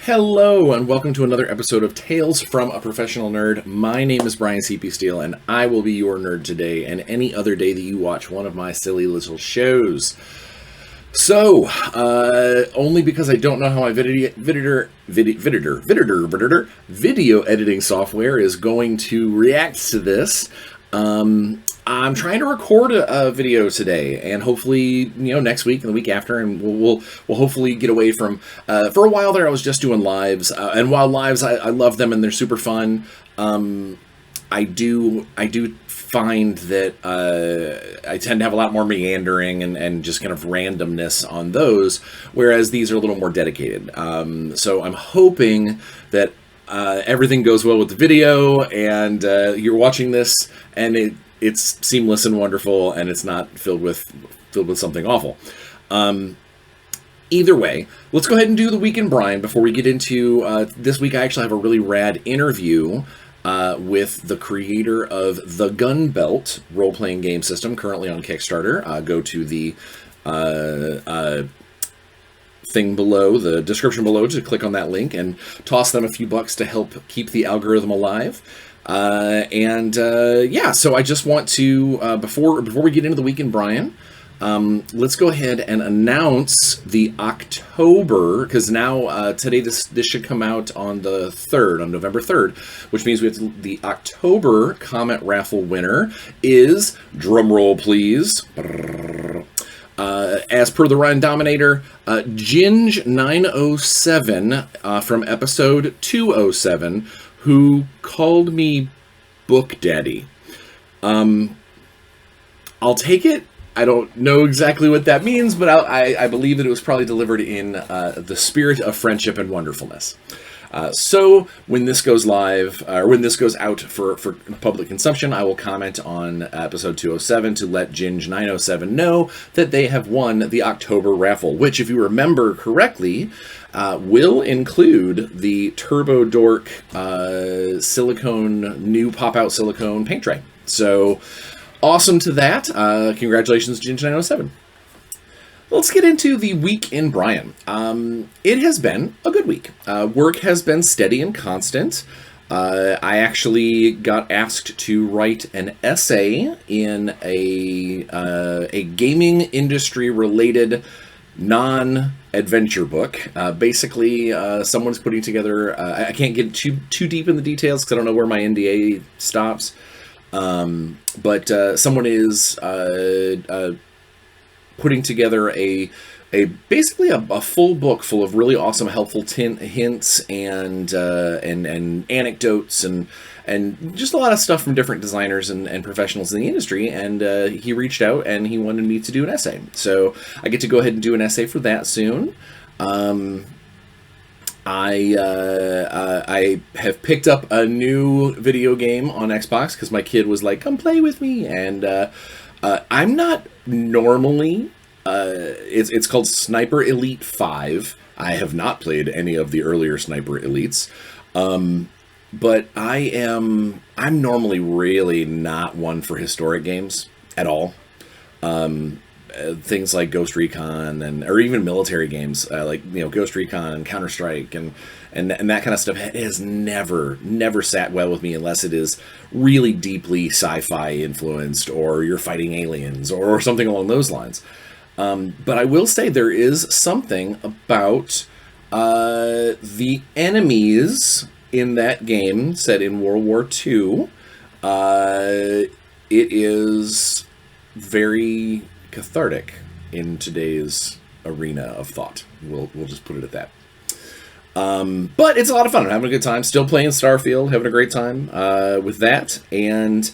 Hello, and welcome to another episode of Tales from a Professional Nerd. My name is BryanCPSteele, and I will be your nerd today and any other day that you watch one of my silly little shows. So, only because I don't know how my video editing software is going to react to this, I'm trying to record a video today, and hopefully, next week and the week after, and we'll hopefully get away from. For a while there, I was just doing lives, and while lives, I love them and they're super fun. I do find that I tend to have a lot more meandering and just kind of randomness on those, whereas these are a little more dedicated. So I'm hoping that everything goes well with the video, and you're watching this, and it's seamless and wonderful, and it's not filled with something awful. Either way, let's go ahead and do the Week in Bryan before we get into this week. I actually have a really rad interview with the creator of the Gun Belt role-playing game system, currently on Kickstarter. Go to the thing below, the description below, to click on that link and toss them a few bucks to help keep the algorithm alive. So I just want to, before we get into the Week in Bryan, let's go ahead and announce the October, because now, today this should come out on the 3rd, on November 3rd, which means we have the October Comment Raffle winner is, drumroll please, as per the Ryan Dominator, Ginge907 from episode 207, who called me Book Daddy. I'll take it. I don't know exactly what that means, but I believe that it was probably delivered in the spirit of friendship and wonderfulness. So when this goes live, or when this goes out for public consumption, I will comment on episode 207 to let Ginge907 know that they have won the October raffle, which, if you remember correctly, will include the Turbo Dork new pop-out silicone paint tray. So awesome to that. Congratulations, Ginge907. Let's get into the Week in Bryan. It has been a good week. Work has been steady and constant. I actually got asked to write an essay in a gaming industry related non-adventure book. Basically, someone's putting together, I can't get too deep in the details because I don't know where my NDA stops, but someone is putting together basically a full book full of really awesome, helpful hints and anecdotes and just a lot of stuff from different designers and professionals in the industry. And he reached out and he wanted me to do an essay, so I get to go ahead and do an essay for that soon. I have picked up a new video game on Xbox because my kid was like, "Come play with me," and I'm not normally. It's called Sniper Elite 5. I have not played any of the earlier Sniper Elites, but I'm normally really not one for historic games at all. Things like Ghost Recon or even military games like Ghost Recon and Counter-Strike and that kind of stuff has never sat well with me unless it is really deeply sci-fi influenced, or you're fighting aliens or something along those lines. But I will say there is something about the enemies in that game set in World War II. It is very cathartic in today's arena of thought. We'll just put it at that. But it's a lot of fun. I'm having a good time. Still playing Starfield, having a great time with that, and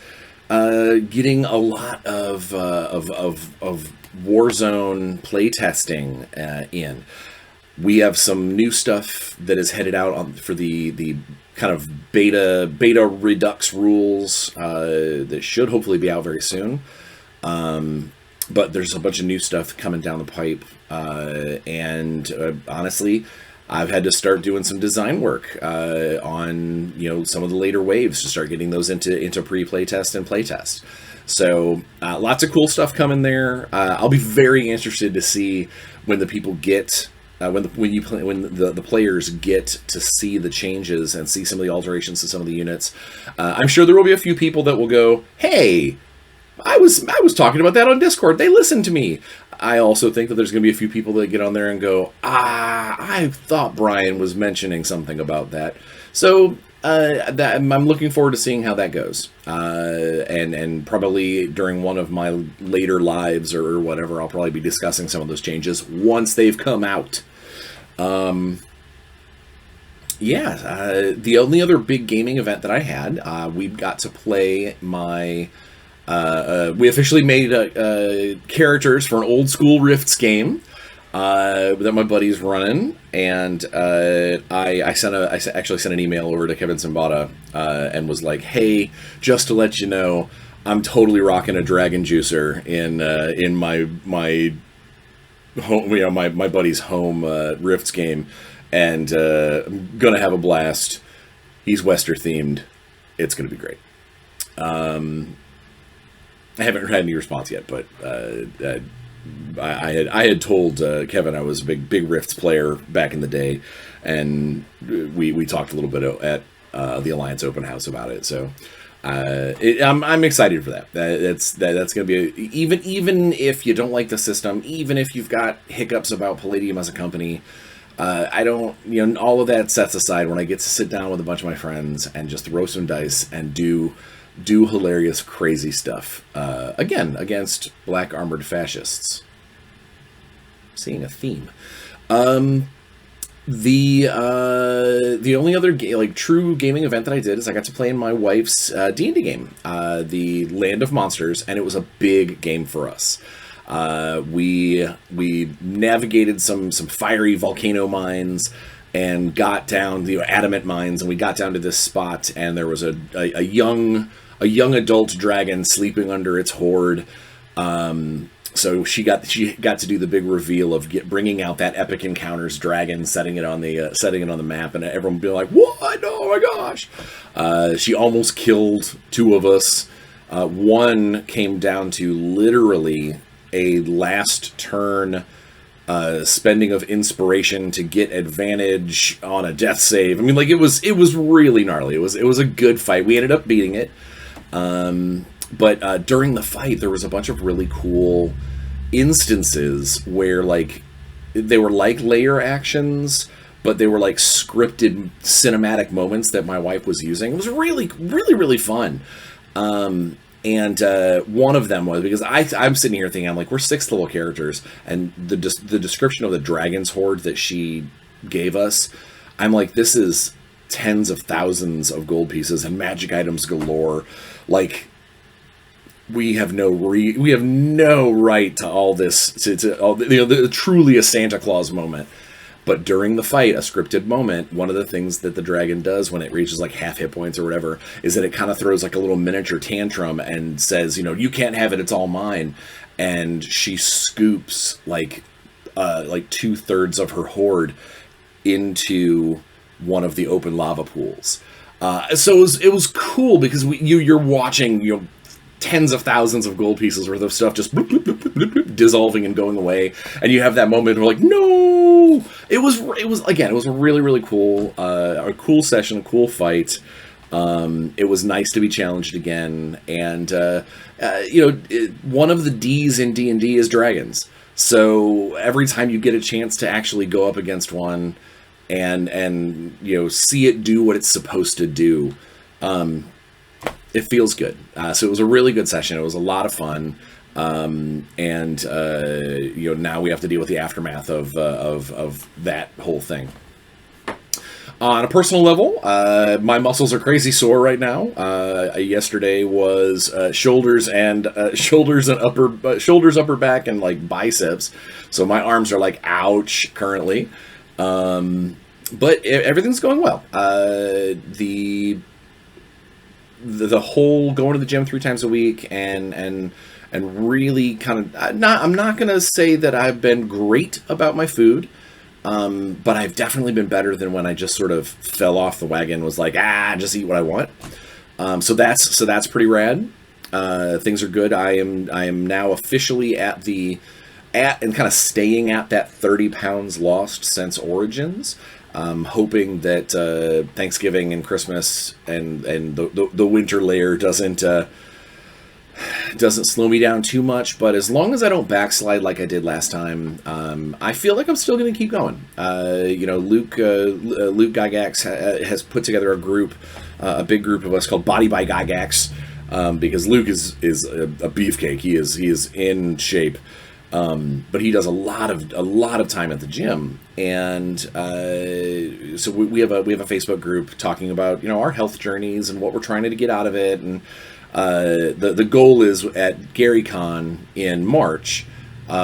getting a lot of Warzone playtesting in. We have some new stuff that is headed out for the kind of beta Redux rules that should hopefully be out very soon. But there's a bunch of new stuff coming down the pipe, and honestly, I've had to start doing some design work on some of the later waves to start getting those into pre-playtest and playtest. So lots of cool stuff coming there. I'll be very interested to see when the people get when the players get to see the changes and see some of the alterations to some of the units, I'm sure there will be a few people that will go, "Hey, I was talking about that on Discord. They listened to me." I also think that there's going to be a few people that get on there and go, I thought Bryan was mentioning something about that. So I'm looking forward to seeing how that goes. And probably during one of my later lives or whatever, I'll probably be discussing some of those changes once they've come out. The only other big gaming event that I had, we got to play my... we officially made characters for an old school Rifts game that my buddy's running, and I actually sent an email over to Kevin Simbata and was like, "Hey, just to let you know, I'm totally rocking a Dragon Juicer in my home, my buddy's home Rifts game, and I'm gonna have a blast. He's Wester themed. It's gonna be great." I haven't had any response yet, but I had told Kevin I was a big Rifts player back in the day, and we talked a little bit at the Alliance Open House about it. So I'm excited for that. That's going to be even if you don't like the system, even if you've got hiccups about Palladium as a company. I don't, all of that sets aside when I get to sit down with a bunch of my friends and just throw some dice and do hilarious, crazy stuff. Again, against black armored fascists. Seeing a theme. The only other true gaming event that I did is I got to play in my wife's D&D game, the Land of Monsters, and it was a big game for us. We navigated some fiery volcano mines and got down the adamant mines, and we got down to this spot, and there was a young adult dragon sleeping under its hoard. So she got to do the big reveal of bringing out that Epic Encounters dragon, setting it on the map, and everyone be like, "What? Oh my gosh!" She almost killed two of us. One came down to literally a last turn spending of inspiration to get advantage on a death save. I mean, it was really gnarly. It was a good fight. We ended up beating it. But during the fight, there was a bunch of really cool instances where they were like layer actions, but they were like scripted cinematic moments that my wife was using. It was really, really, really fun. And one of them was because I'm sitting here thinking, I'm like, we're 6th level characters, and the description of the dragon's horde that she gave us, I'm like, this is tens of thousands of gold pieces and magic items galore. We have no right to all this, to truly a Santa Claus moment. But during the fight, a scripted moment, one of the things that the dragon does when it reaches half hit points or whatever is that it kind of throws a little miniature tantrum and says, you can't have it, it's all mine. And she scoops 2/3 of her horde into one of the open lava pools. So it was cool because you're watching, tens of thousands of gold pieces worth of stuff just bloop, bloop, bloop, bloop, bloop, dissolving and going away, and you have that moment where no, it was a really, really cool, a cool session, a cool fight. It was nice to be challenged again, and one of the D's in D&D is dragons. So every time you get a chance to actually go up against one and see it do what it's supposed to do, it feels good. So it was a really good session. It was a lot of fun. And now we have to deal with the aftermath of that whole thing. On a personal level, my muscles are crazy sore right now. Yesterday was shoulders, upper back, and biceps. So my arms are ouch currently. But everything's going well. The whole going to the gym 3 times a week and really kind of I'm not gonna say that I've been great about my food, but I've definitely been better than when I just sort of fell off the wagon, was just eat what I want. So that's pretty rad. Things are good. I am now officially at the at and kind of staying at that 30 pounds lost since Origins. Hoping that Thanksgiving and Christmas and the winter layer doesn't slow me down too much. But as long as I don't backslide like I did last time, I feel like I'm still going to keep going. Luke Gygax has put together a group, a big group of us called Body by Gygax, because Luke is a beefcake. He is in shape. But he does a lot of time at the gym, and so we have a Facebook group talking about our health journeys and what we're trying to get out of it, and the goal is at GaryCon in March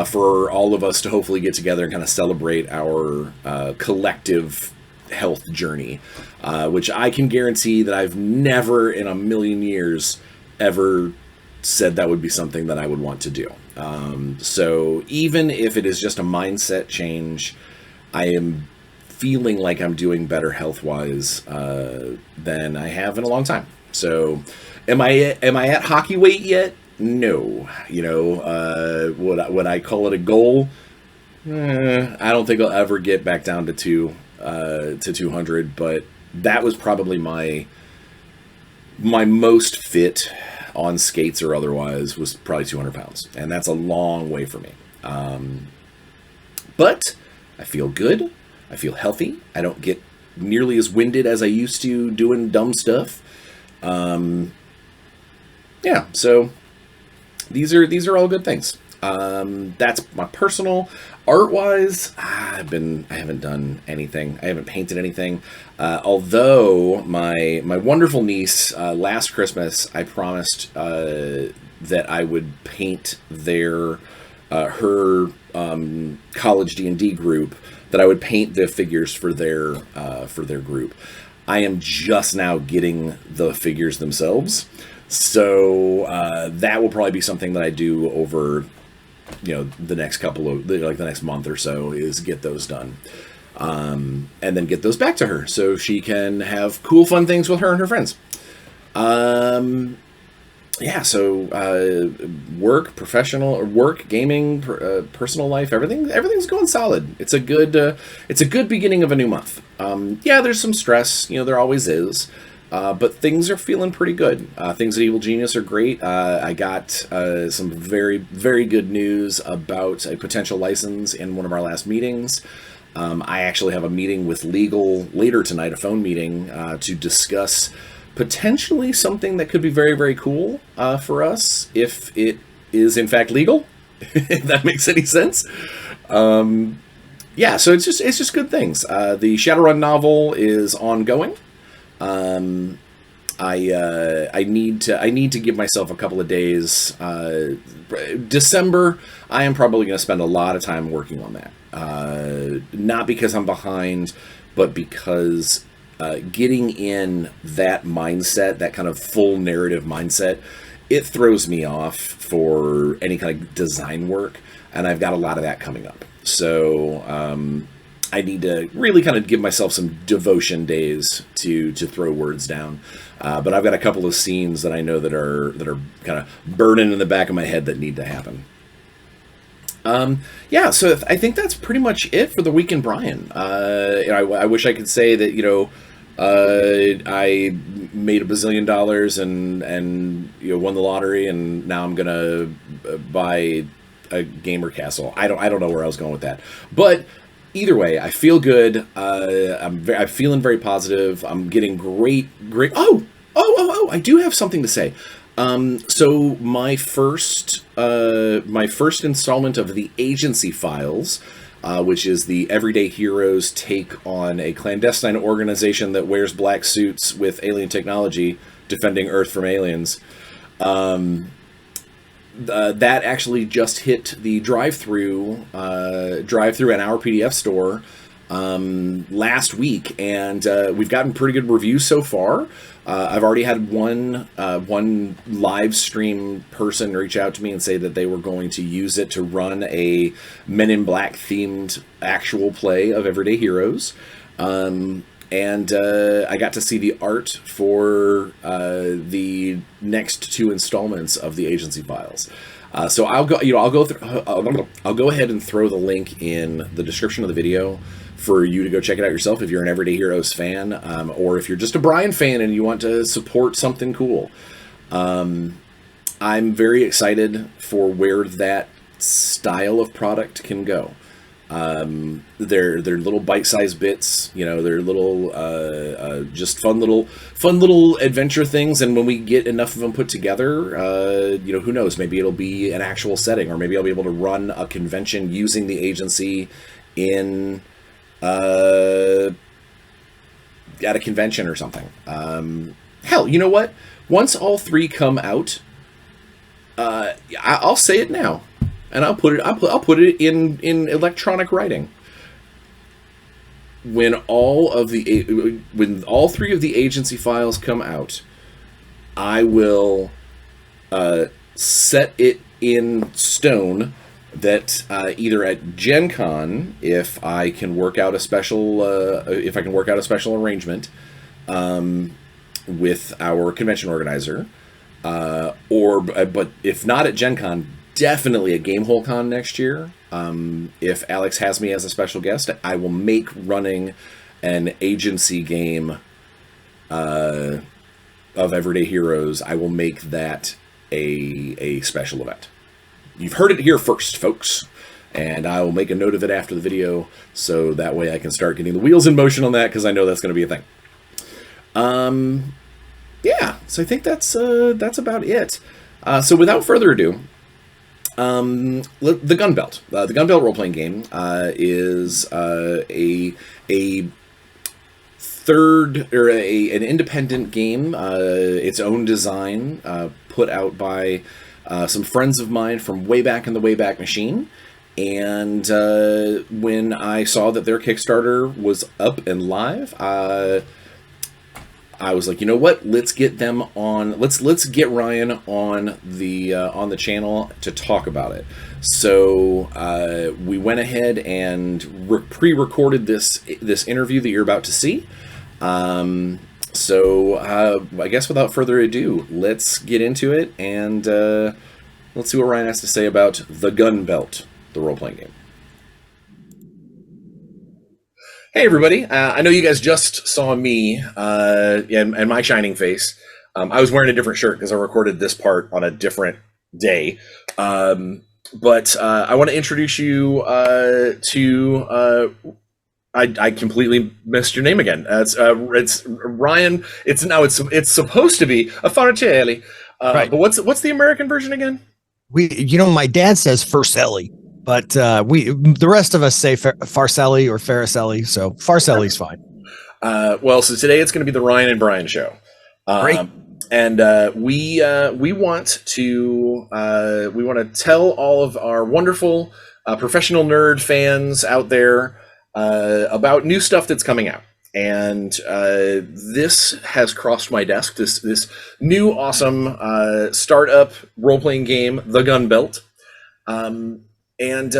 for all of us to hopefully get together and kind of celebrate our collective health journey, which I can guarantee that I've never in a million years ever said that would be something that I would want to do. So even if it is just a mindset change, I am feeling like I'm doing better health-wise than I have in a long time. So am I at hockey weight yet? No. Would I call it a goal? I don't think I'll ever get back down to 200, but that was probably my most fit on skates or otherwise was probably 200 pounds. And that's a long way for me. But I feel good. I feel healthy. I don't get nearly as winded as I used to doing dumb stuff. Yeah, so these are all good things. That's my personal. Art-wise, I haven't done anything. I haven't painted anything. Although my wonderful niece, last Christmas, I promised that I would paint her college D&D group, that I would paint the figures for their group. I am just now getting the figures themselves. So that will probably be something that I do over the next the next month or so, is get those done, and then get those back to her so she can have cool, fun things with her and her friends. So work, gaming, personal life, everything's going solid. It's a good beginning of a new month. There's some stress, there always is. But things are feeling pretty good. Things at Evil Genius are great. I got some very, very good news about a potential license in one of our last meetings. I actually have a meeting with legal later tonight, a phone meeting, to discuss potentially something that could be very, very cool for us if it is in fact legal, if that makes any sense. So it's just good things. The Shadowrun novel is ongoing. I need to give myself a couple of days. December, I am probably going to spend a lot of time working on that. Not because I'm behind, but because getting in that mindset, that kind of full narrative mindset, it throws me off for any kind of design work, and I've got a lot of that coming up. So I need to really kind of give myself some devotion days to throw words down. But I've got a couple of scenes that I know that are kind of burning in the back of my head that need to happen. So I think that's pretty much it for the week in Bryan. I wish I could say that, I made $1 bazillion and won the lottery, and now I'm gonna buy a gamer castle. I don't know where I was going with that, but either way, I feel good. I'm feeling very positive. I'm getting great. Oh! I do have something to say. So my first installment of the Agency Files, which is the everyday heroes take on a clandestine organization that wears black suits with alien technology, defending Earth from aliens. That actually just hit the drive-through and our PDF store last week, and we've gotten pretty good reviews so far. I've already had one live stream person reach out to me and say that they were going to use it to run a Men in Black themed actual play of Everyday Heroes. And I got to see the art for the next 2 installments of the Agency Files. So I'll go ahead and throw the link in the description of the video for you to go check it out yourself if you're an Everyday Heroes fan, or if you're just a Bryan fan and you want to support something cool. I'm very excited for where that style of product can go. They're little bite-sized bits, they're little just fun little adventure things, and when we get enough of them put together, who knows, maybe it'll be an actual setting, or maybe I'll be able to run a convention using the agency in at a convention or something. Hell, you know what? Once all three come out, I'll say it now. And I'll put it in electronic writing. When all three of the agency files come out, I will set it in stone that either at Gen Con, if I can work out a special arrangement with our convention organizer, but if not at Gen Con, definitely at Gamehole Con next year. If Alex has me as a special guest, I will make running an agency game of Everyday Heroes. I will make that a special event. You've heard it here first, folks. And I will make a note of it after the video, so that way I can start getting the wheels in motion on that, because I know that's going to be a thing. Yeah, so I think that's about it. So without further ado, the Gun Belt. The Gun Belt role-playing game is a an independent game, its own design, put out by some friends of mine from way back in the Wayback Machine. And when I saw that their Kickstarter was up and live, I was like, you know what? Let's get them on. Let's get Ryan on the channel to talk about it. So we went ahead and pre-recorded this interview that you're about to see. So I guess without further ado, let's get into it, and let's see what Ryan has to say about the Gun Belt, the role-playing game. Hey everybody, I know you guys just saw me and my shining face. I was wearing a different shirt because I recorded this part on a different day. But I want to introduce you to... I completely missed your name again. It's Ryan. It's supposed to be a Faricelli. Right. But what's the American version again? My dad says Faricelli. But the rest of us say Faricelli or Faricelli, so Faricelli's fine. Well, so today it's going to be the Ryan and Bryan show. Great. And we want to tell all of our wonderful professional nerd fans out there about new stuff that's coming out. And this has crossed my desk. This new awesome startup role-playing game, The Gun Belt. And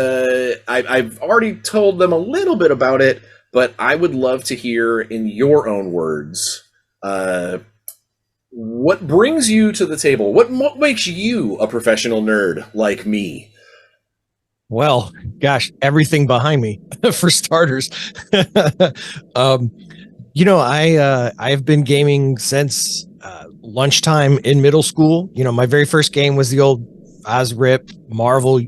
I've already told them a little bit about it, but I would love to hear in your own words, what brings you to the table? What makes you a professional nerd like me? Well, gosh, everything behind me, for starters. I've been gaming since lunchtime in middle school. My very first game was the old OzRip Marvel,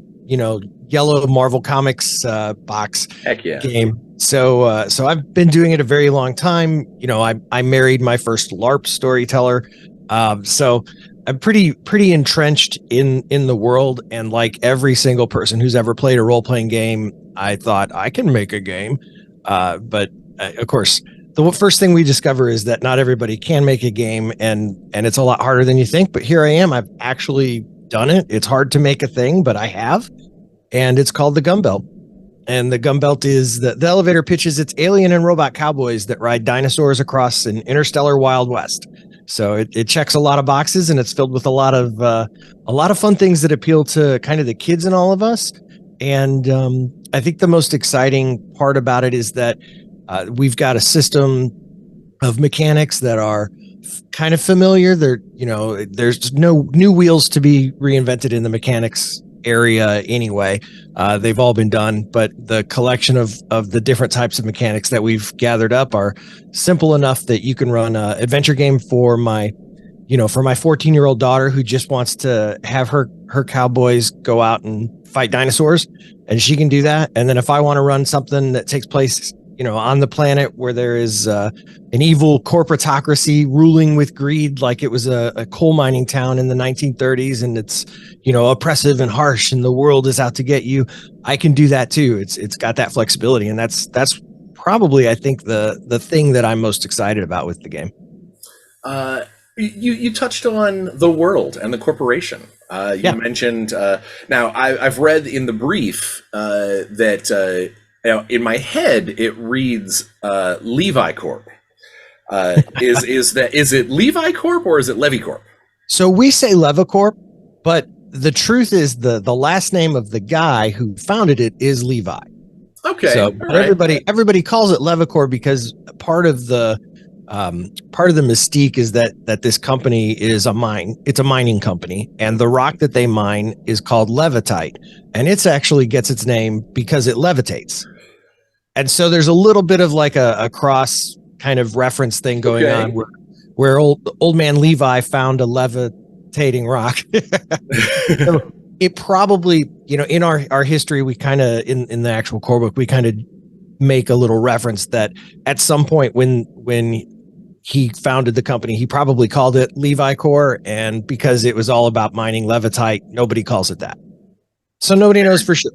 yellow Marvel Comics box. Heck yeah. Game. So I've been doing it a very long time. I married my first LARP storyteller. So I'm pretty entrenched in the world, and like every single person who's ever played a role-playing game, I thought I can make a game. But of course, the first thing we discover is that not everybody can make a game, and it's a lot harder than you think. But here I am. I've actually done it. It's hard to make a thing, but I have. And it's called the Gun Belt. And the Gun Belt is the elevator pitches it's alien and robot cowboys that ride dinosaurs across an interstellar Wild West. So it checks a lot of boxes, and it's filled with a lot of fun things that appeal to kind of the kids in all of us. And I think the most exciting part about it is that we've got a system of mechanics that are kind of familiar. There's no new wheels to be reinvented in the mechanics area anyway. They've all been done, but the collection of the different types of mechanics that we've gathered up are simple enough that you can run an adventure game for my 14-year-old daughter who just wants to have her cowboys go out and fight dinosaurs, and she can do that. And then if I want to run something that takes place on the planet where there is an evil corporatocracy ruling with greed, like it was a coal mining town in the 1930s, and it's oppressive and harsh, and the world is out to get you, I can do that too. It's got that flexibility, and that's probably, I think, the thing that I'm most excited about with the game. You touched on the world and the corporation. You mentioned now I've read in the brief that in my head it reads Levi Corp. Is it Levi Corp or is it Levy Corp? So we say Levicorp, but the truth is the last name of the guy who founded it is Levi. Okay. So but everybody calls it Levicorp because part of the mystique is that this company is a mine. It's a mining company, and the rock that they mine is called levitite, and it's actually gets its name because it levitates. And so there's a little bit of like a cross kind of reference thing going on where old man Levi found a levitating rock. So it probably, in our history, we kind of in the actual core book, we kind of make a little reference that at some point when he founded the company, he probably called it Levi Core, and because it was all about mining levitite, nobody calls it that. So nobody knows for sure.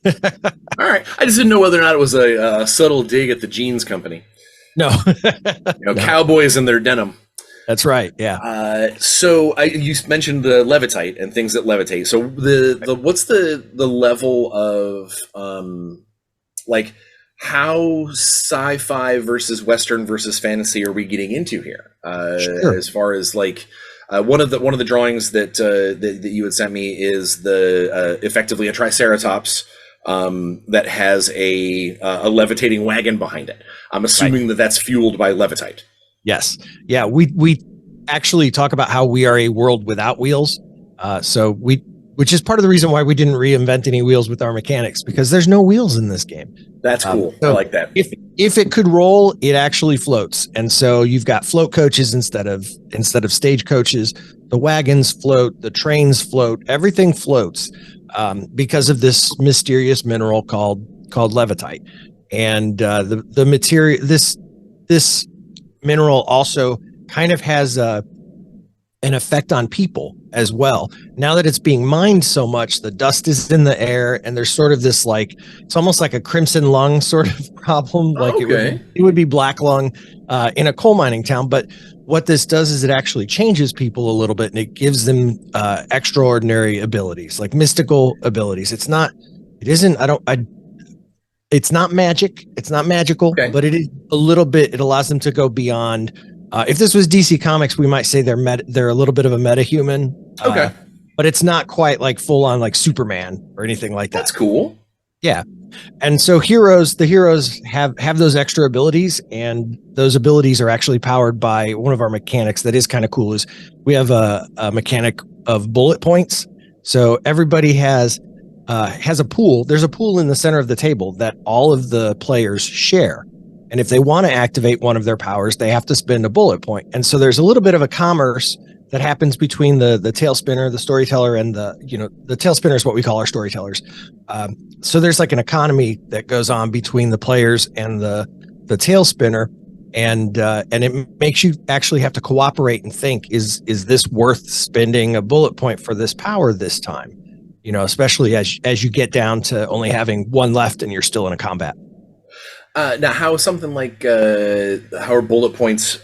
All right. I just didn't know whether or not it was a subtle dig at the jeans company. No. No. Cowboys in their denim. That's right. Yeah. So you mentioned the levitite and things that levitate. So the what's the level of like how sci-fi versus Western versus fantasy are we getting into here? Sure. As far as like one of the drawings that you had sent me is the effectively a triceratops that has a levitating wagon behind it. I'm assuming that that's fueled by levitite. Yes. Yeah. We actually talk about how we are a world without wheels. Which is part of the reason why we didn't reinvent any wheels with our mechanics, because there's no wheels in this game. That's cool. I like that. If it could roll, it actually floats. And so you've got float coaches instead of stage coaches. The wagons float, the trains float, everything floats because of this mysterious mineral called levitite. And the material, this mineral also kind of has an effect on people as well. Now that it's being mined so much, the dust is in the air, and there's sort of this it's almost like a crimson lung sort of problem. Like it would be black lung in a coal mining town. But what this does is it actually changes people a little bit, and it gives them extraordinary abilities, like mystical abilities. It's not magic. It's not magical, but it is a little bit. It allows them to go beyond. If this was DC Comics, we might say they're a little bit of a metahuman. But it's not quite like full on like Superman or anything like that. That's cool. Yeah. And so the heroes have those extra abilities, and those abilities are actually powered by one of our mechanics that is kind of cool. Is we have a mechanic of bullet points. So everybody has a pool. There's a pool in the center of the table that all of the players share. And if they want to activate one of their powers, they have to spend a bullet point. And so there's a little bit of a commerce that happens between the tail spinner, the storyteller, and the tail spinner is what we call our storytellers. So there's like an economy that goes on between the players and the tail spinner. And it makes you actually have to cooperate and think, is this worth spending a bullet point for this power this time? Especially as you get down to only having one left and you're still in a combat. Now, how something like how are bullet points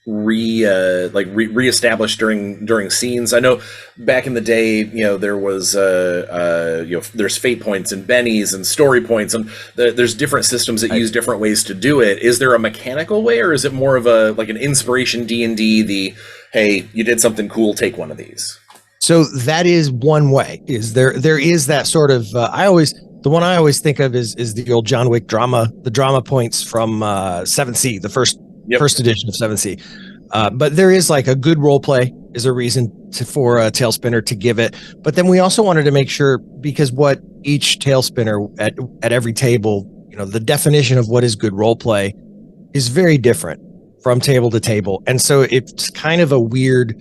reestablished during scenes? I know back in the day, there was there's fate points and bennies and story points, and there's different systems that use different ways to do it. Is there a mechanical way, or is it more of an inspiration D&D? The hey, you did something cool, take one of these. So that is one way. Is there is that sort of the one I always think of is the old John Wick drama, the drama points from 7th Sea, the first edition of 7th Sea. But there is like a good role play is a reason for a tail spinner to give it. But then we also wanted to make sure, because what each tail spinner at every table, the definition of what is good role play is very different from table to table. And so it's kind of a weird,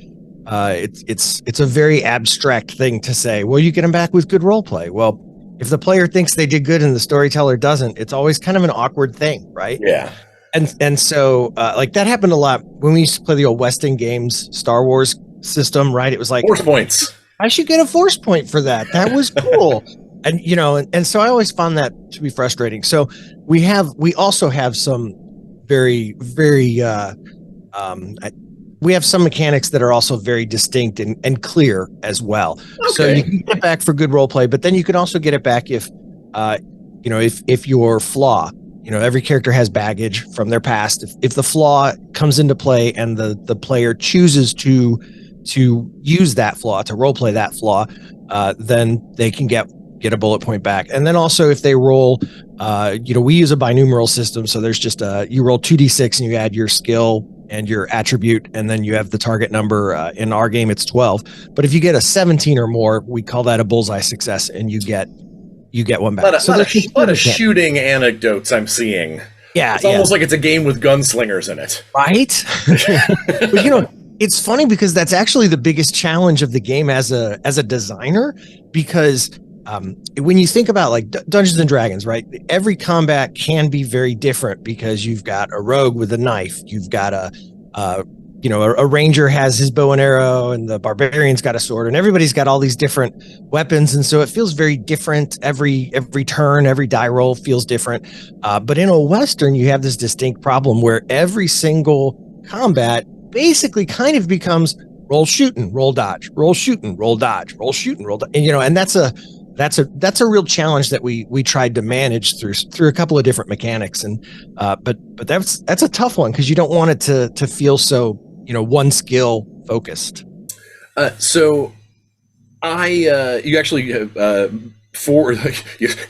it's a very abstract thing to say, well, you get them back with good role play. Well, if the player thinks they did good and the storyteller doesn't, it's always kind of an awkward thing, right? Yeah. And so like that happened a lot when we used to play the old West End Games Star Wars system, right? It was like force points. I should get a force point for that. That was cool. And and so I always found that to be frustrating. So we also have some very, very we have some mechanics that are also very distinct and clear as well. Okay. So you can get it back for good role play, but then you can also get it back if if your flaw, every character has baggage from their past. If the flaw comes into play and the player chooses to use that flaw, to role play that flaw, then they can get a bullet point back. And then also if they roll, we use a binumeral system. So there's just you roll 2d6 and you add your skill and your attribute, and then you have the target number. In our game, it's 12. But if you get a 17 or more, we call that a bullseye success, and you get one back. A lot of shooting anecdotes I'm seeing. Yeah, it's almost like it's a game with gunslingers in it, right? But it's funny because that's actually the biggest challenge of the game as a designer, because when you think about like Dungeons and Dragons, right? Every combat can be very different because you've got a rogue with a knife, you've got a ranger has his bow and arrow, and the barbarian's got a sword, and everybody's got all these different weapons, and so it feels very different every turn. Every die roll feels different. But in a Western, you have this distinct problem where every single combat basically kind of becomes roll shooting, roll dodge, roll shooting, roll dodge, roll shooting, roll dodge. And that's a real challenge that we tried to manage through a couple of different mechanics. And but that's a tough one because you don't want it to feel so one skill focused. So you actually you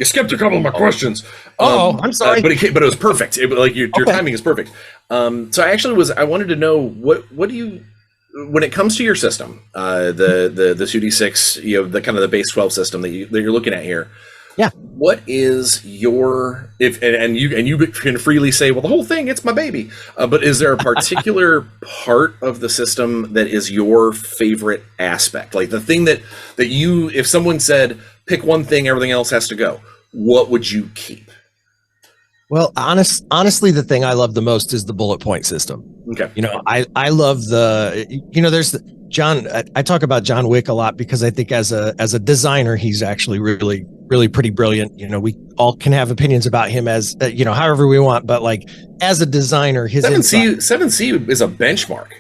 skipped a couple of my questions. I'm sorry, but it was perfect. Your timing is perfect. So I wanted to know what do you, when it comes to your system, the 2d6, the kind of the base 12 system that you're looking at here. Yeah. What is your, and you can freely say, well, the whole thing, it's my baby. But is there a particular part of the system that is your favorite aspect? Like the thing that you, if someone said, pick one thing, everything else has to go, what would you keep? Well, honestly, the thing I love the most is the bullet point system. Okay. I love there's John. I talk about John Wick a lot because I think as a designer, he's actually really, really pretty brilliant. We all can have opinions about him as however we want, but like as a designer, his 7C is a benchmark.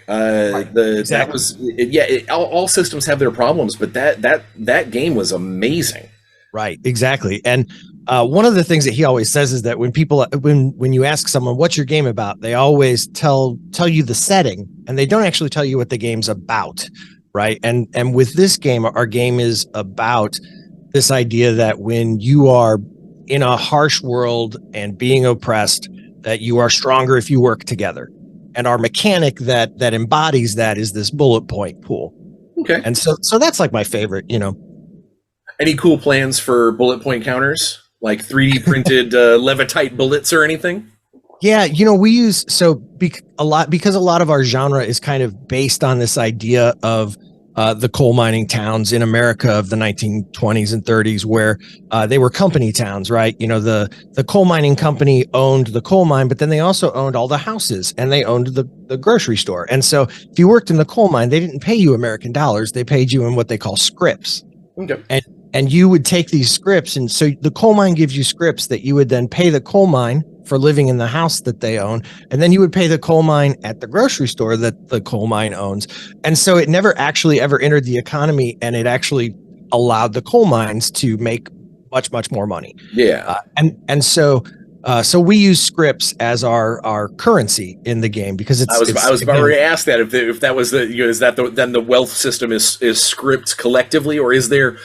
Exactly. All systems have their problems, but that game was amazing. Right. Exactly. And one of the things that he always says is that when you ask someone what's your game about, they always tell you the setting, and they don't actually tell you what the game's about, right? And with this game, our game is about this idea that when you are in a harsh world and being oppressed, that you are stronger if you work together. And our mechanic that embodies that is this bullet point pool. Okay. And so that's like my favorite, Any cool plans for bullet point counters? Like 3D printed Levitite bullets or anything? Yeah, we use because a lot of our genre is kind of based on this idea of the coal mining towns in America of the 1920s and 30s, where they were company towns, right? The coal mining company owned the coal mine, but then they also owned all the houses and they owned the grocery store. And so if you worked in the coal mine, they didn't pay you American dollars; they paid you in what they call scrips. Okay. And you would take these scripts, and so the coal mine gives you scripts that you would then pay the coal mine for living in the house that they own, and then you would pay the coal mine at the grocery store that the coal mine owns. And so it never actually ever entered the economy, and it actually allowed the coal mines to make much, much more money. Yeah. So we use scripts as our currency in the game because it's. I was about to ask that if that was then the wealth system is scripts collectively, or is there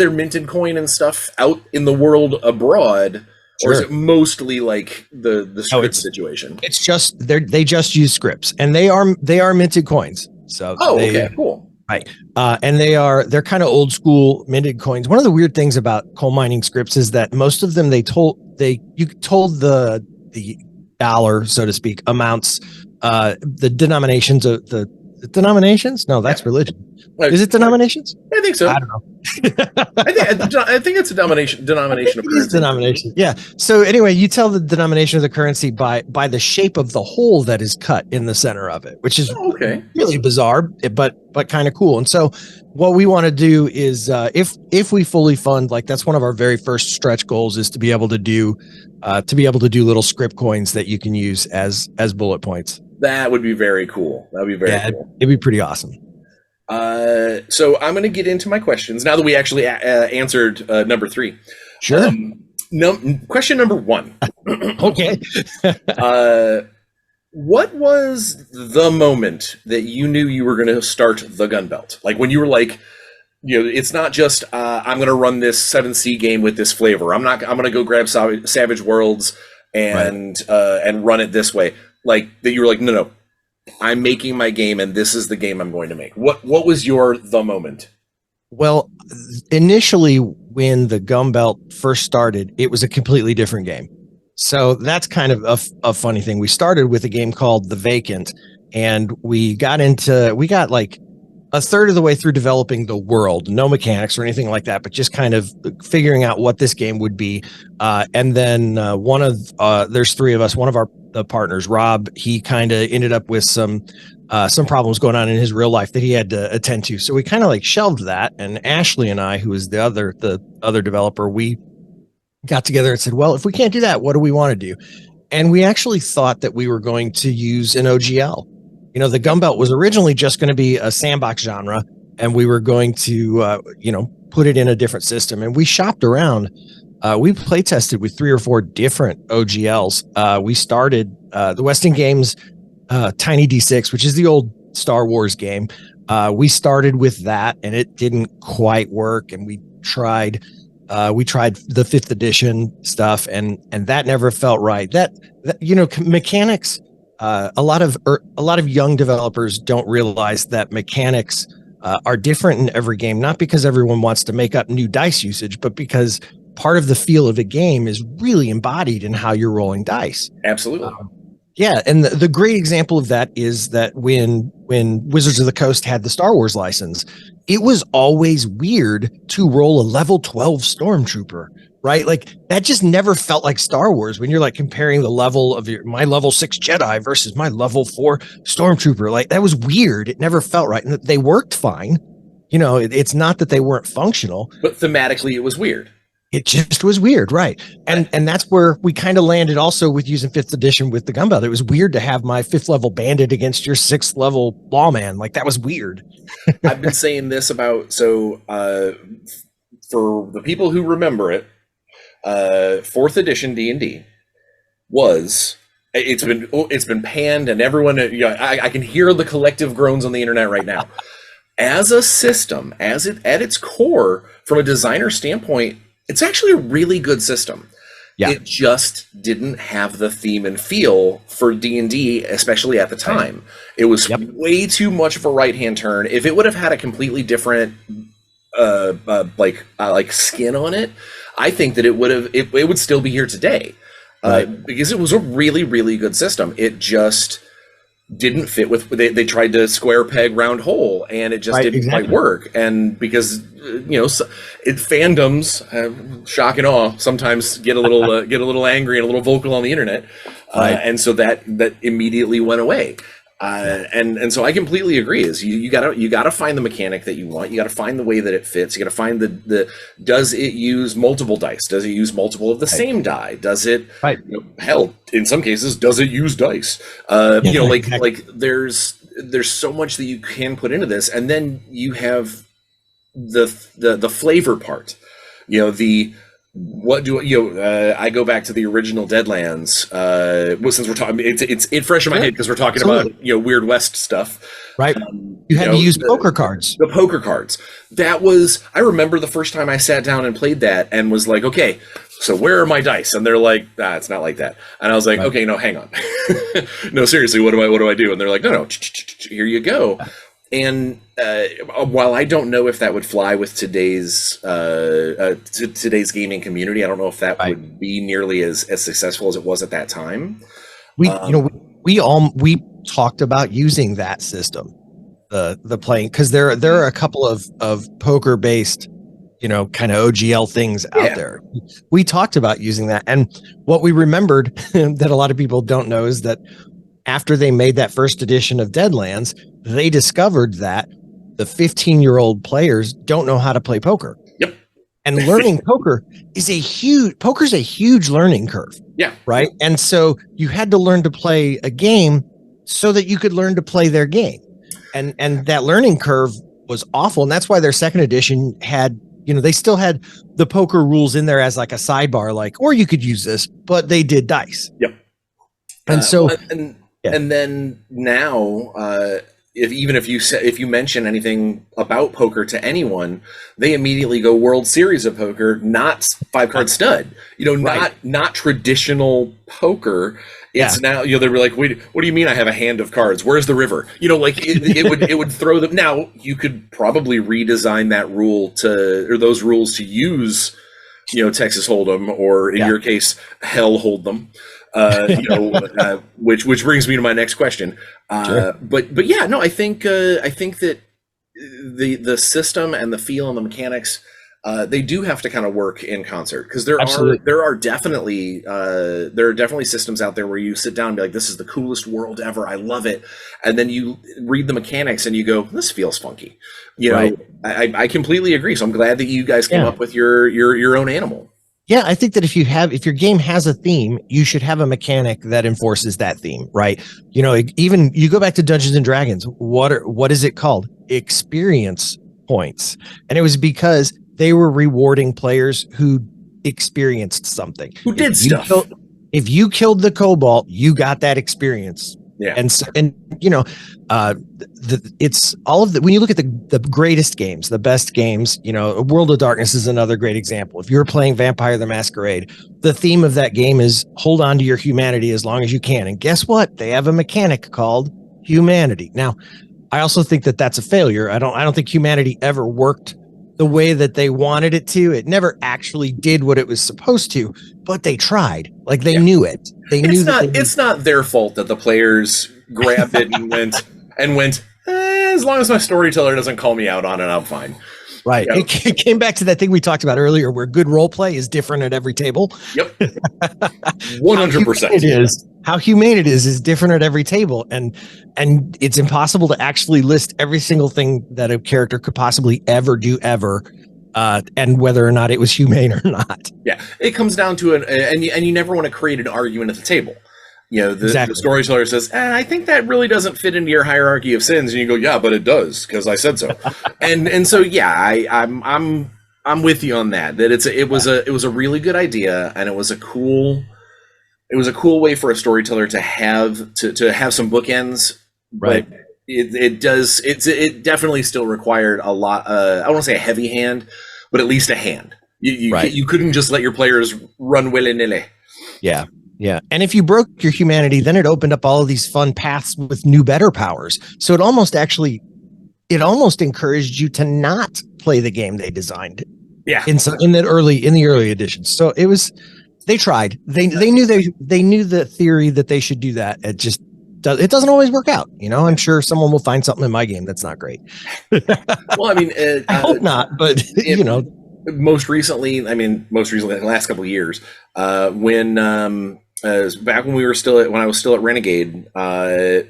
minted coin and stuff out in the world abroad or is Sure. it mostly like the script it's- situation? It's just they just use scripts, and they are minted coins. So Oh, they okay, cool. right, and they're kind of old school minted coins. One of the weird things about coal mining scripts is that most of them you told the dollar, so to speak, amounts, the denominations of the denominations. No, that's religion. Is it denominations? I think so. I don't know. I think it's a denomination of currency. Denomination. Yeah. So anyway, you tell the denomination of the currency by the shape of the hole that is cut in the center of it, which is really bizarre, but kind of cool. And so what we want to do is if we fully fund, like that's one of our very first stretch goals, is to be able to do little script coins that you can use as bullet points. That would be very cool. That would be very cool. It'd be pretty awesome. So I'm going to get into my questions now that we actually answered number 3. Sure. Question number 1. Okay. What was the moment that you knew you were going to start the gun belt? Like when you were like, it's not just I'm going to run this 7C game with this flavor. I'm going to go grab Savage Worlds and run it this way. Like that, you were like, no. I'm making my game, and this is the game I'm going to make. What was the moment? Well, initially, when the gun belt first started, it was a completely different game. So that's kind of a funny thing. We started with a game called The Vacant, and we got like a third of the way through developing the world, no mechanics or anything like that, but just kind of figuring out what this game would be. And then there's 3 of us. One of the partners, Rob, he kind of ended up with some problems going on in his real life that he had to attend to. So we kind of like shelved that. And Ashley and I, who is the other developer, we got together and said, well, if we can't do that, what do we want to do? And we actually thought that we were going to use an OGL. The gun belt was originally just going to be a sandbox genre, and we were going to, put it in a different system. And we shopped around. We play tested with 3 or 4 different OGLs. We started the Weston Games Tiny D6, which is the old Star Wars game. We started with that, and it didn't quite work. And we tried the 5th edition stuff, and that never felt right. That mechanics. A lot of young developers don't realize that mechanics are different in every game, not because everyone wants to make up new dice usage, but because part of the feel of a game is really embodied in how you're rolling dice. Absolutely. Yeah, and the great example of that is that when Wizards of the Coast had the Star Wars license, it was always weird to roll a level 12 stormtrooper, right? Like that just never felt like Star Wars when you're like comparing the level of my level 6 Jedi versus my level 4 stormtrooper. Like that was weird. It never felt right. And they worked fine. It's not that they weren't functional, but thematically it was weird. It just was weird, right? And that's where we kind of landed also with using 5th edition with the gun belt. It was weird to have my 5th level bandit against your 6th level lawman. Like that was weird. I've been saying this about, for the people who remember it, 4th edition D&D it's been panned, and everyone, I can hear the collective groans on the internet right now. As a system, at its core, from a designer standpoint, it's actually a really good system. Yeah. It just didn't have the theme and feel for D&D, especially at the time. Right. It was way too much of a right-hand turn. If it would have had a completely different skin on it, I think that it would still be here today. Because it was a really, really good system. It just didn't fit with, they tried to square peg round hole, and it just didn't quite work. And because fandoms, shock and awe, sometimes get a little angry and a little vocal on the internet, and so that immediately went away. And so I completely agree. Is you gotta find the mechanic that you want. You gotta find the way that it fits. You gotta find does it use multiple dice? Does it use multiple of the same die? Does it hell, in some cases, does it use dice? Like there's so much that you can put into this, and then you have the flavor part. The What do you know? I go back to the original Deadlands. Well, since we're talking, it's fresh in my head because we're talking Absolutely. about Weird West stuff. Right. You had to use poker cards. The poker cards. That was. I remember the first time I sat down and played that, and was like, okay, so where are my dice? And they're like, it's not like that. And I was like, okay, no, hang on, no, seriously, what do I do? And they're like, no, here you go. And while I don't know if that would fly with today's gaming community, I don't know if that would be nearly as successful as it was at that time. We talked about using that system, the playing, because there are a couple of poker based, kind of OGL things out there. We talked about using that, and what we remembered that a lot of people don't know is that after they made that first edition of Deadlands, they discovered that the 15-year-old players don't know how to play poker. Yep. And learning poker's a huge learning curve. Yeah. Right. And so you had to learn to play a game so that you could learn to play their game. And that learning curve was awful. And that's why their second edition had, they still had the poker rules in there as like a sidebar, or you could use this, but they did dice. Yep. And so, and then now, if you mention anything about poker to anyone, they immediately go World Series of Poker, not 5-card stud. Not traditional poker. It's now they're like, wait, what do you mean I have a hand of cards? Where's the river? It would throw them. Now you could probably redesign that rule or those rules to use, Texas Hold'em, or in your case, Hell Hold'em. Which brings me to my next question. Sure. But yeah, no, I think that the system and the feel and the mechanics, they do have to kind of work in concert, because there are definitely systems out there where you sit down and be like, this is the coolest world ever, I love it, and then you read the mechanics and you go, this feels funky. I completely agree. So I'm glad that you guys came up with your own animal. Yeah, I think that if your game has a theme, you should have a mechanic that enforces that theme, right? Even you go back to Dungeons and Dragons, what is it called? Experience points. And it was because they were rewarding players who experienced something. Who did stuff. If you killed the kobold, you got that experience. Yeah. It's all of the, when you look at the greatest games, the best games, World of Darkness is another great example. If you're playing Vampire the Masquerade, the theme of that game is hold on to your humanity as long as you can. And guess what? They have a mechanic called humanity. Now, I also think that that's a failure. I don't think humanity ever worked the way that they wanted it to. It never actually did what it was supposed to, but they tried. They knew it. It's not their fault that the players grabbed it and went, as long as my storyteller doesn't call me out on it, I'm fine. Right. It came back to that thing we talked about earlier, where good role play is different at every table. Yep. 100%. How humane it is different at every table. And it's impossible to actually list every single thing that a character could possibly ever do ever. And whether or not it was humane or not. Yeah. It comes down to and you never want to create an argument at the table. The storyteller says, I think that really doesn't fit into your hierarchy of sins, and you go, yeah, but it does, because I said so. and so I'm with you on that. That it was a really good idea, and it was a cool way for a storyteller to have some bookends. Right. But it definitely still required a lot. I don't want to say a heavy hand, but at least a hand. You couldn't just let your players run willy-nilly. Yeah. Yeah. And if you broke your humanity, then it opened up all of these fun paths with new, better powers. So it almost encouraged you to not play the game they designed. Yeah. In the early editions. So they tried. They knew the theory that they should do that. It doesn't always work out. I'm sure someone will find something in my game that's not great. Well, I mean, I hope not, but most recently, the last couple of years, when back when I was still at Renegade, the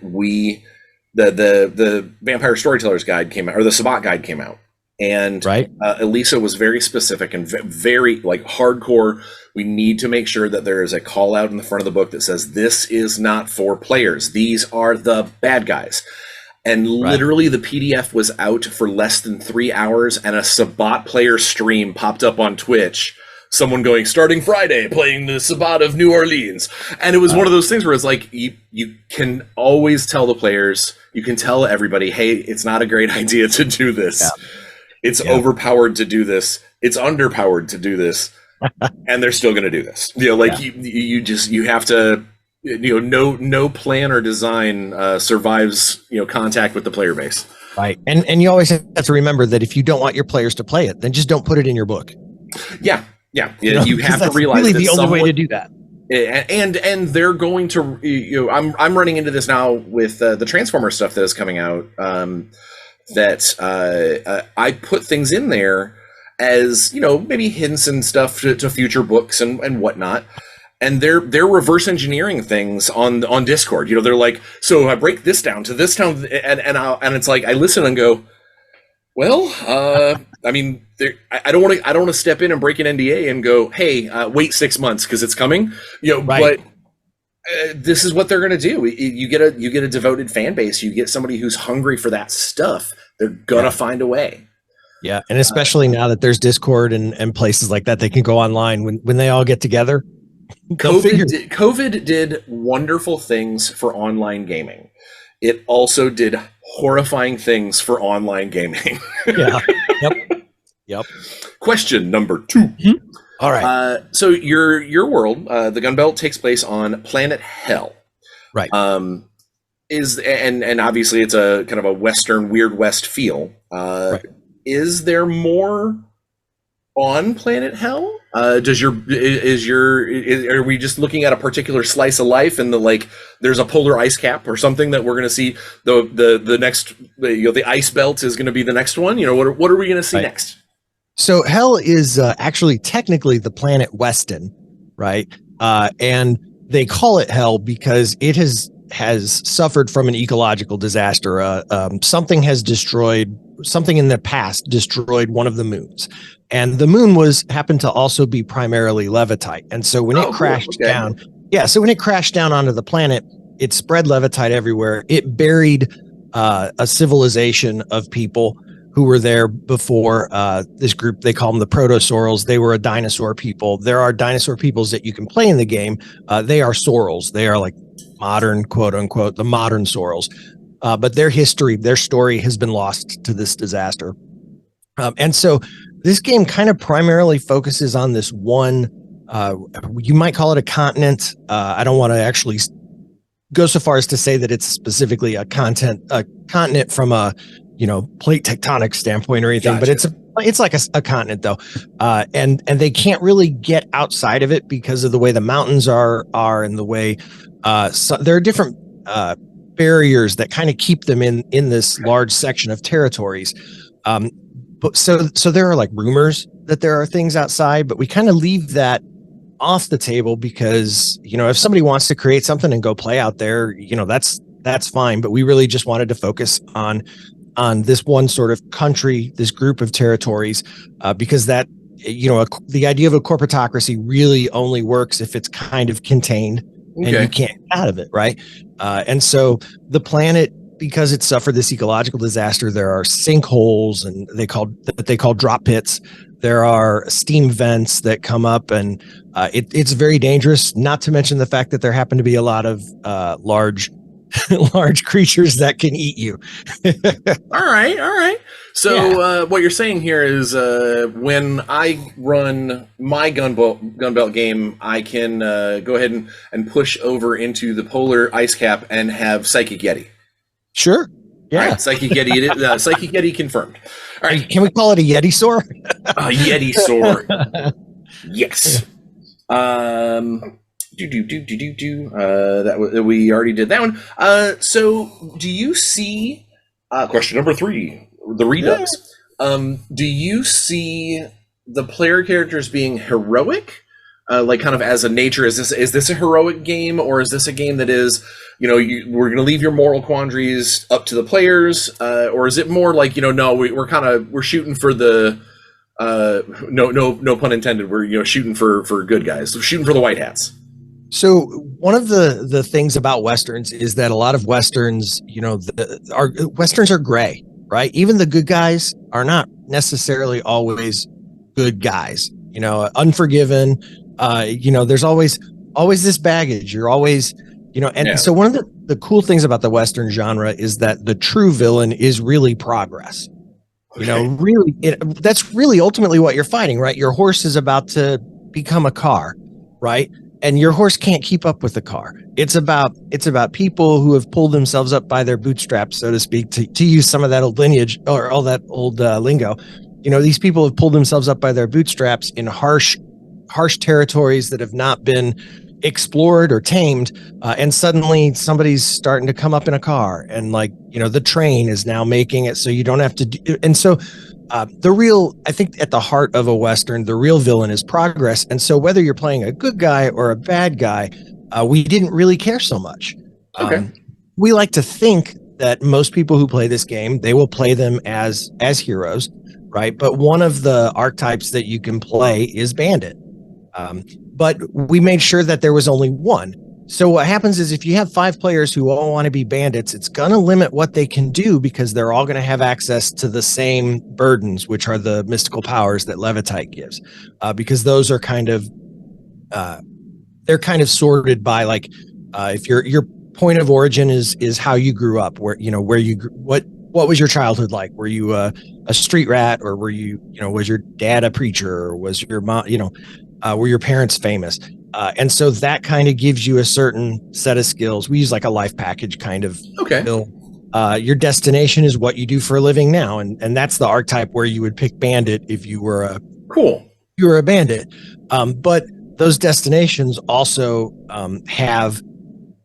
Vampire Storyteller's Guide came out, or the Sabbat Guide came out, and Elisa was very specific and very hardcore. We need to make sure that there is a call out in the front of the book that says this is not for players. These are the bad guys. And literally the PDF was out for less than 3 hours, and a Sabbat player stream popped up on Twitch someone going, starting Friday, playing the Sabbat of New Orleans. And it was one of those things where it's like, you can always tell the players, you can tell everybody, hey, it's not a great idea to do this. Yeah. It's overpowered to do this. It's underpowered to do this. And they're still going to do this. You have to, no plan or design survives, contact with the player base. Right. And you always have to remember that if you don't want your players to play it, then just don't put it in your book. Yeah. You have to realize really the only way to do that. And they're going to, I'm running into this now with the Transformer stuff that is coming out, that I put things in there as, maybe hints and stuff to future books and whatnot. And they're reverse engineering things on Discord. They're like, so I break this down to this town, and it's like I listen and go, well, I mean, I don't want to step in and break an NDA and go, hey, wait 6 months because it's coming. Right. But this is what they're going to do. You get a devoted fan base. You get somebody who's hungry for that stuff. They're gonna find a way. Yeah, and especially now that there's Discord and places like that, they can go online when they all get together. COVID did wonderful things for online gaming. It also did horrifying things for online gaming. Yeah. Yep. Question number 2. Mm-hmm. All right. So your world, the Gunbelt, takes place on planet Hell. Right. And obviously it's a kind of a Western Weird West feel. Right. Is there more on planet Hell? Are we just looking at a particular slice of life and there's a polar ice cap or something that we're going to see the next, the ice belt is going to be the next one? What are we going to see next? So Hell is actually technically the planet Weston, right? And they call it Hell because it has suffered from an ecological disaster. Something in the past destroyed one of the moons. And the moon happened to also be primarily levitite. And so when it crashed down, when it crashed down onto the planet, it spread levitite everywhere. It buried a civilization of people who were there before this group. They call them the protosaurals. They were a dinosaur people. There are dinosaur peoples that you can play in the game. They are saurals. They are like modern, quote unquote, the modern saurals. But their story has been lost to this disaster. And so this game kind of primarily focuses on this one, you might call it a continent. I don't want to actually go so far as to say that it's specifically a continent from a, plate tectonic standpoint or anything, gotcha. But it's like a continent though. And they can't really get outside of it because of the way the mountains are and the way, so there are different, barriers that kind of keep them in this large section of territories. But so there are like rumors that there are things outside, but we kind of leave that off the table because, if somebody wants to create something and go play out there, that's fine. But we really just wanted to focus on this one sort of country, this group of territories, because that, the idea of a corporatocracy really only works if it's kind of contained and you can't get out of it. Right. And so the planet, because it suffered this ecological disaster, there are sinkholes and they call drop pits. There are steam vents that come up and it's very dangerous, not to mention the fact that there happen to be a lot of large creatures that can eat you. All right. So what you're saying here is when I run my gunbelt game, I can go ahead and push over into the polar ice cap and have Psychic Yeti. Sure. Yeah. Right, Psychic Yeti. Psychic Yeti confirmed. All right. Can we call it a Yeti Saur? A Yeti Saur. Yes. That we already did that one. So do you see question number 3, the redux? Do you see the player characters being heroic? Like kind of as a nature, is this a heroic game, or is this a game that is, we're going to leave your moral quandaries up to the players, or is it more like, no, we're shooting for the no pun intended, we're shooting for good guys, shooting for the white hats. So one of the things about Westerns is that a lot of Westerns, Westerns are gray, right? Even the good guys are not necessarily always good guys. Unforgiven. There's always this baggage. You're always, and so one of the cool things about the Western genre is that the true villain is really progress. Really, that's really ultimately what you're fighting, right? Your horse is about to become a car, right? And your horse can't keep up with the car. It's about people who have pulled themselves up by their bootstraps, so to speak, to use some of that old lineage or all that old lingo. These people have pulled themselves up by their bootstraps in harsh territories that have not been explored or tamed, and suddenly somebody's starting to come up in a car, and the train is now making it so you don't have to do, and so I think at the heart of a Western, the real villain is progress. And so whether you're playing a good guy or a bad guy, we didn't really care so much. Okay. We like to think that most people who play this game, they will play them as heroes, right? But one of the archetypes that you can play is bandit. But we made sure that there was only one. So what happens is if you have 5 players who all want to be bandits, it's going to limit what they can do because they're all going to have access to the same burdens, which are the mystical powers that Levitite gives, because those are they're kind of sorted by if your point of origin is how you grew up, what was your childhood like? Were you a street rat, or were you, was your dad a preacher, or was your mom, were your parents famous? And so that kind of gives you a certain set of skills. We use a life package kind of build. Your destination is what you do for a living now. And that's the archetype where you would pick bandit if you were a bandit. But those destinations also have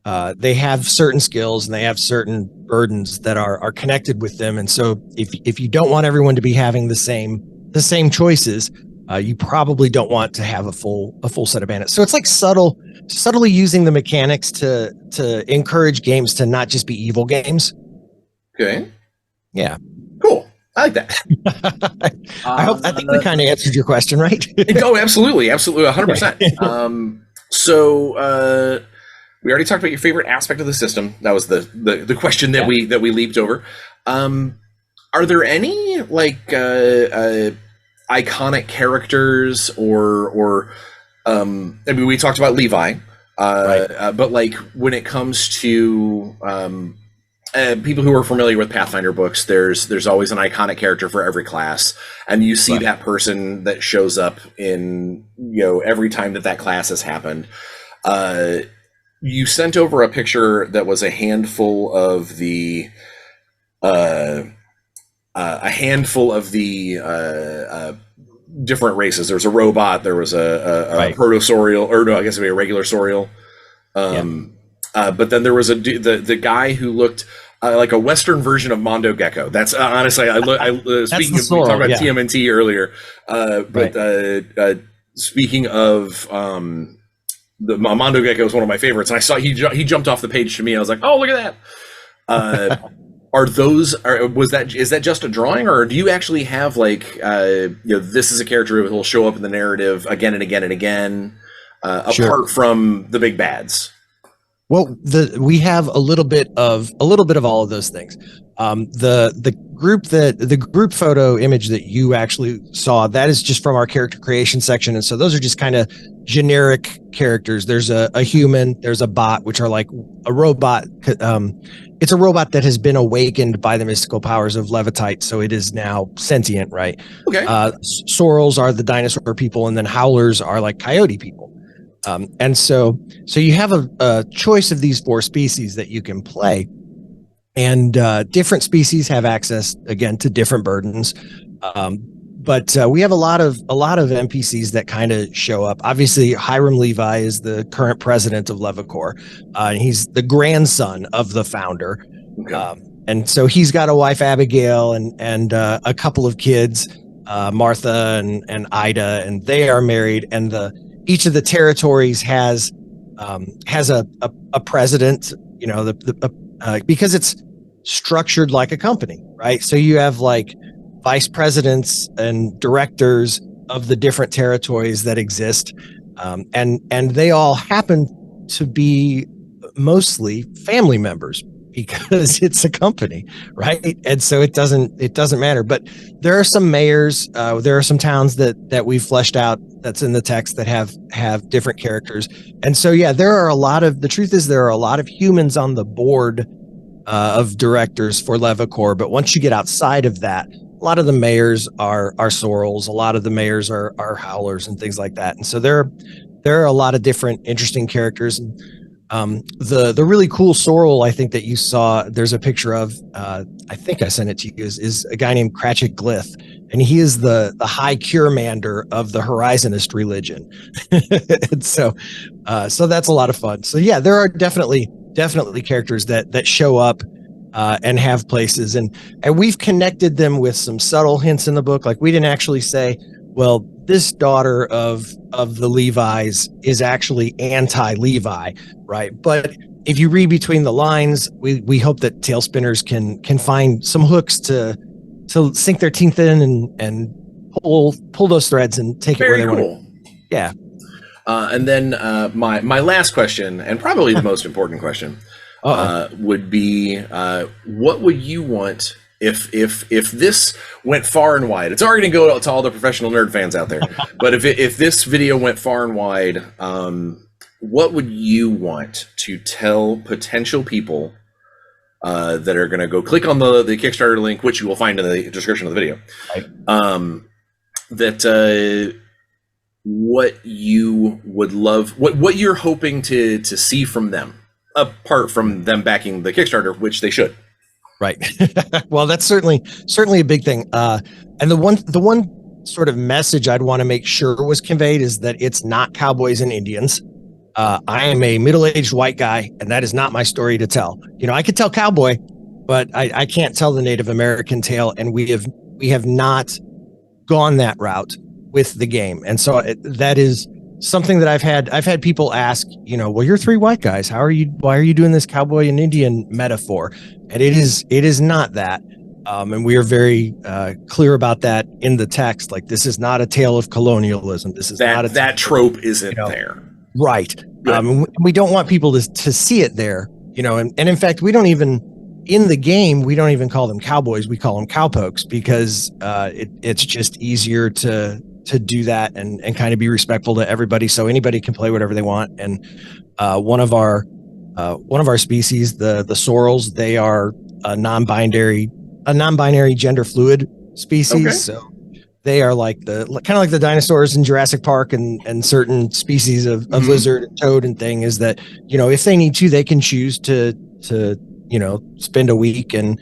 certain skills, and they have certain burdens that are connected with them. And so if you don't want everyone to be having the same choices, you probably don't want to have a full set of bandits. So it's subtly using the mechanics to encourage games to not just be evil games. Okay. Yeah. Cool. I like that. I think we kind of answered your question, right? Oh, absolutely. Absolutely. 100%. So we already talked about your favorite aspect of the system. That was the question that we leaped over. Are there any iconic characters or we talked about Levi, right. But when it comes to people who are familiar with Pathfinder books, there's always an iconic character for every class, and you see that person that shows up in every time that class has happened. You sent over a picture that was a handful of the different races. There was a robot. There was a protosaurial, or no, I guess it'd be a regular saurial. But then there was the guy who looked like a Western version of Mondo Gecko. That's honestly, speaking of, we talked about TMNT earlier, but speaking of the Mondo Gecko is one of my favorites, and I saw he jumped off the page to me. I was like, oh, look at that. Is that just a drawing, or do you actually have this is a character who will show up in the narrative again and again and again, apart from the big bads? Well, we have a little bit of all of those things. The group photo image that you actually saw, that is just from our character creation section, and so those are just kind of generic characters. There's a human, there's a bot, which are like a robot. It's a robot that has been awakened by the mystical powers of Levitite, so it is now sentient, right? Okay. Sorrels are the dinosaur people, and then howlers are like coyote people. And so you have a choice of these 4 species that you can play, and different species have access again to different burdens. But we have a lot of NPCs that kind of show up. Obviously, Hiram Levi is the current president of Levicor, and he's the grandson of the founder. Okay. And so he's got a wife, Abigail, and a couple of kids, Martha and Ida, and they are married. And each of the territories has a president, because it's structured like a company, right? So you have vice presidents and directors of the different territories that exist, and they all happen to be mostly family members. because it's a company, right? And so it doesn't matter. But there are some mayors, there are some towns that we've fleshed out that's in the text that have different characters. And so yeah, the truth is there are a lot of humans on the board of directors for Levacore, but once you get outside of that, a lot of the mayors are sorrels, a lot of the mayors are howlers and things like that. And so there are a lot of different interesting characters. And the really cool sorrel I think that you saw, there's a picture of, I think I sent it to you, is a guy named Cratchit Glyph, and he is the high curemander of the Horizonist religion. And so that's a lot of fun. So yeah, there are definitely characters that show up and have places, and we've connected them with some subtle hints in the book. Like we didn't actually say, well, this daughter of the Levi's is actually anti-Levi, right? But if you read between the lines, we hope that tail spinners can find some hooks to sink their teeth in and pull those threads and take Very it where they cool. want to. Yeah. And then my last question, and probably the most important question, would be, what would you want if this went far and wide? It's already going to go out to all the professional nerd fans out there. But if this video went far and wide, what would you want to tell potential people that are going to go click on the Kickstarter link, which you will find in the description of the video, that what you would love, what you're hoping to see from them, apart from them backing the Kickstarter, which they should. Right. Well, that's certainly a big thing. And the one sort of message I'd want to make sure was conveyed is that it's not cowboys and Indians. I am a middle-aged white guy, and that is not my story to tell. You know, I could tell cowboy, but I can't tell the Native American tale, and we have not gone that route with the game. And so that is something that I've had people ask, you know, well, you're three white guys. Why are you doing this cowboy and Indian metaphor? And it is not that. And we are very clear about that in the text. Like, this is not a tale of colonialism. This is not that trope isn't there. Right. We don't want people to see it there, you know, and in fact, in the game, we don't even call them cowboys. We call them cowpokes because it's just easier to do that and kind of be respectful to everybody. So anybody can play whatever they want. And one of our species, the sorrels, they are a non-binary gender fluid species. Okay. So they are like kind of like the dinosaurs in Jurassic Park and certain species of lizard and toad and thing, is that, you know, if they need to, they can choose to you know, spend a week and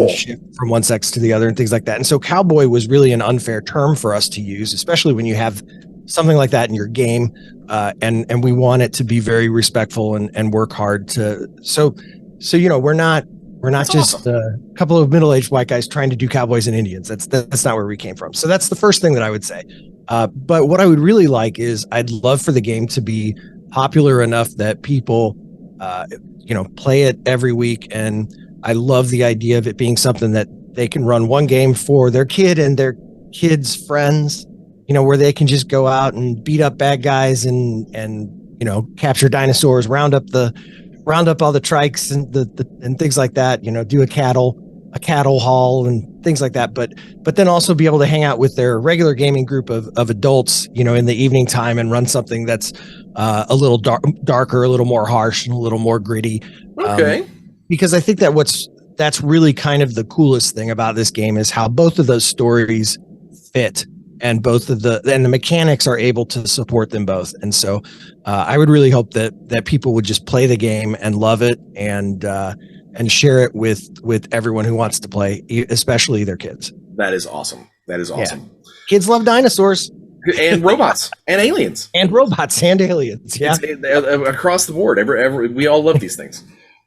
shift from one sex to the other and things like that. And so cowboy was really an unfair term for us to use, especially when you have something like that in your game. And we want it to be very respectful and work hard to, so, you know, we're not That's just awesome. A couple of middle-aged white guys trying to do cowboys and Indians. That's not where we came from. So that's the first thing that I would say. But what I would really like is I'd love for the game to be popular enough that people, play it every week. And I love the idea of it being something that they can run one game for their kid and their kid's friends, where they can just go out and beat up bad guys and capture dinosaurs, round up all the trikes and things like that, do a cattle haul and things like that. But then also be able to hang out with their regular gaming group of adults, in the evening time and run something that's a little darker, a little more harsh and a little more gritty. Okay. Because I think that's really kind of the coolest thing about this game is how both of those stories fit and the mechanics are able to support them both. And so I would really hope that people would just play the game and love it and share it with everyone who wants to play, especially their kids. That is awesome. Yeah. Kids love dinosaurs. And robots and aliens. And robots and aliens. Yeah. Across the board. We all love these things.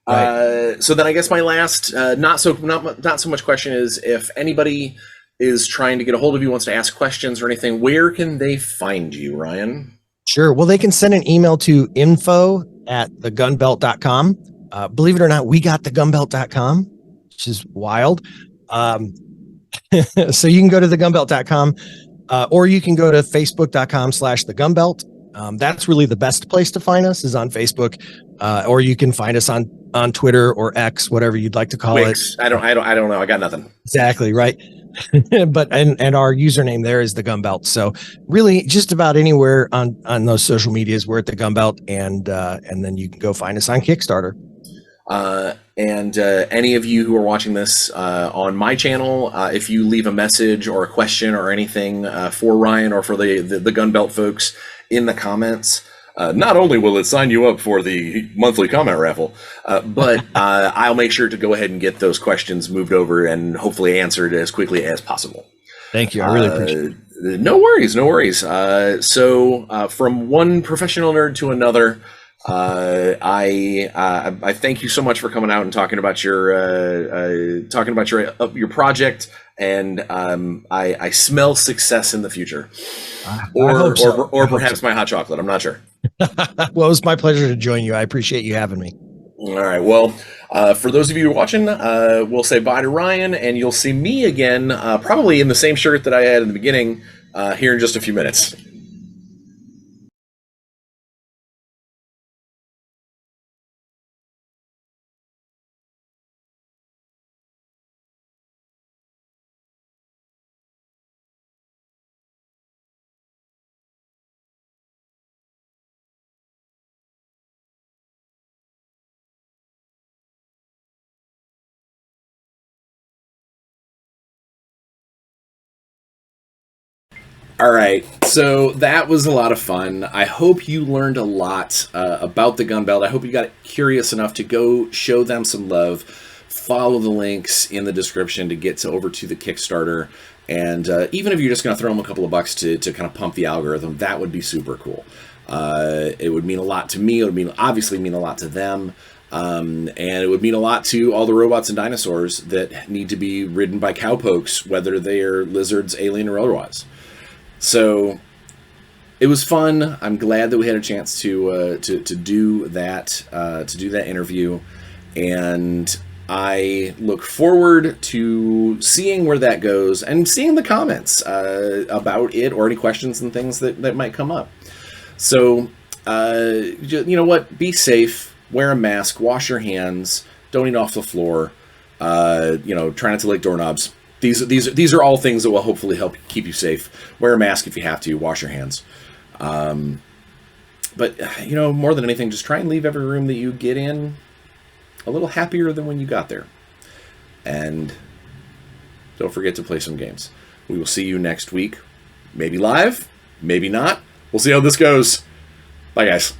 Right. So then I guess my last, not so much question is, if anybody is trying to get a hold of you, wants to ask questions or anything, where can they find you, Ryan? Sure. Well, they can send an email to info@thegunbelt.com. Believe it or not, we got thegunbelt.com, which is wild. So you can go to thegunbelt.com, or you can go to facebook.com/thegunbelt. That's really the best place to find us, is on Facebook, or you can find us on on Twitter or X, whatever you'd like to call Wix. it. I don't know. I got nothing. Exactly right. But and our username there is the Gunbelt. So really, just about anywhere on those social medias, we're at the Gunbelt, and then you can go find us on Kickstarter. And any of you who are watching this on my channel, if you leave a message or a question or anything for Ryan or for the Gunbelt folks in the comments, not only will it sign you up for the monthly comment raffle, but I'll make sure to go ahead and get those questions moved over and hopefully answered as quickly as possible. Thank you. I really appreciate it. No worries. No worries. So from one professional nerd to another, I thank you so much for coming out and talking about your project, and I smell success in the future, or perhaps my hot chocolate. I'm not sure. Well, it was my pleasure to join you. I appreciate you having me. All right. Well, for those of you watching, we'll say bye to Ryan, and you'll see me again, probably in the same shirt that I had in the beginning, here in just a few minutes. All right, so that was a lot of fun. I hope you learned a lot about the Gunbelt. I hope you got curious enough to go show them some love. Follow the links in the description to get over to the Kickstarter. And even if you're just going to throw them a couple of bucks to kind of pump the algorithm, that would be super cool. It would mean a lot to me. It would obviously mean a lot to them. And it would mean a lot to all the robots and dinosaurs that need to be ridden by cowpokes, whether they are lizards, alien, or otherwise. So it was fun. I'm glad that we had a chance to do that interview, and I look forward to seeing where that goes and seeing the comments about it or any questions and things that might come up. So you know what? Be safe. Wear a mask. Wash your hands. Don't eat off the floor. Try not to lick doorknobs. These are all things that will hopefully help keep you safe. Wear a mask if you have to. Wash your hands. But, more than anything, just try and leave every room that you get in a little happier than when you got there. And don't forget to play some games. We will see you next week. Maybe live, maybe not. We'll see how this goes. Bye, guys.